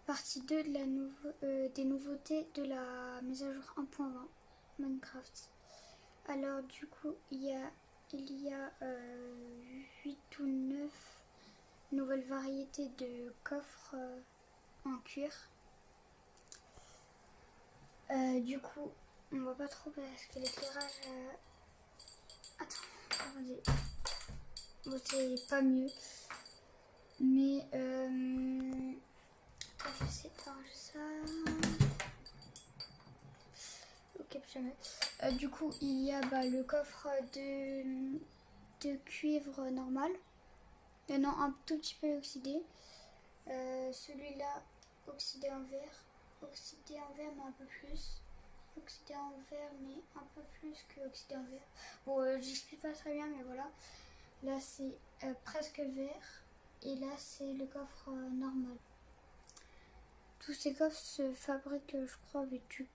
partie 2 de des nouveautés de la mise à jour 1.20 Minecraft. Alors du coup il y a 8 ou 9 nouvelles variétés de coffres en cuir. Du coup on voit pas trop parce que l'éclairage... Attends, attendez. Bon, c'est pas mieux. Mais je vais essayer d'arranger ça. Ok, jamais. Du coup, il y a le coffre de cuivre normal. Non, un tout petit peu oxydé. Celui-là, oxydé en vert. Oxydé en vert, mais un peu plus. Oxydé en vert, mais un peu plus que oxydé en vert. Bon, j'explique pas très bien, mais voilà. Là, c'est presque vert. Et là, c'est le coffre normal. Tous ces coffres se fabriquent, je crois, avec du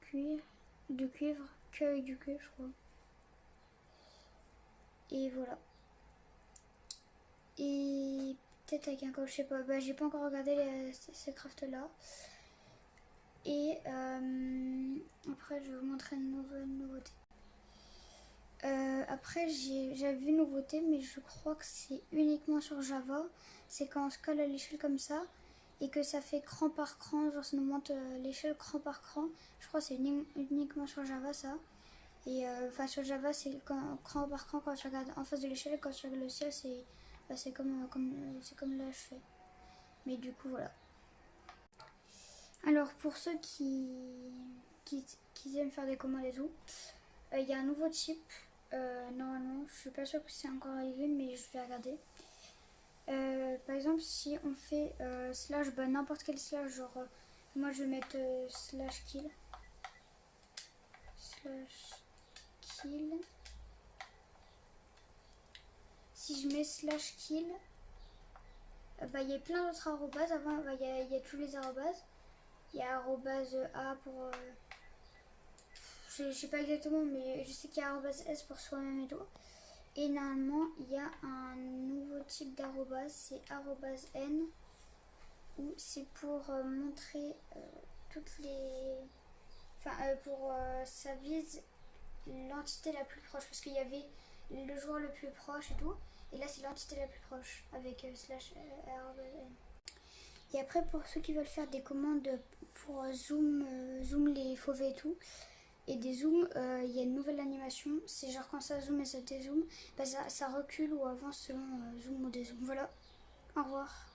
cuivre, qu'avec du cuivre, je crois. Et voilà. Et peut-être avec un coffre, je sais pas. J'ai pas encore regardé ces crafts-là. Et après, je vais vous montrer une nouvelle nouveauté. Après, j'avais vu une nouveauté, mais je crois que c'est uniquement sur Java. C'est quand on se colle à l'échelle comme ça et que ça fait cran par cran, genre ça nous monte l'échelle cran par cran. Je crois que c'est uniquement sur Java ça. Et enfin sur Java c'est cran par cran quand tu regardes en face de l'échelle, quand tu regardes le ciel c'est comme là je fais. Mais du coup voilà. Alors pour ceux qui aiment faire des commandes et tout, il y a un nouveau type. Normalement, je suis pas sûre que c'est encore arrivé, mais je vais regarder. Par exemple, si on fait slash, n'importe quel slash, genre moi je vais mettre slash kill. Slash kill. Si je mets slash kill, il y a plein d'autres arrobases. Avant, il y a tous les arrobases. Il y a arrobase A pour. Je sais pas exactement, mais je sais qu'il y a arrobase S pour soi-même et tout. Et normalement, il y a un nouveau type d'arrobase, c'est arrobase N, où c'est pour montrer toutes les... Enfin, ça vise l'entité la plus proche, parce qu'il y avait le joueur le plus proche et tout, et là c'est l'entité la plus proche, avec slash arrobase N. Et après, pour ceux qui veulent faire des commandes pour zoom les fauves et tout, et des zooms, il y a une nouvelle animation, c'est genre quand ça zoome et ça dézoome, ça recule ou avance selon zoom ou dézoom. Voilà, au revoir.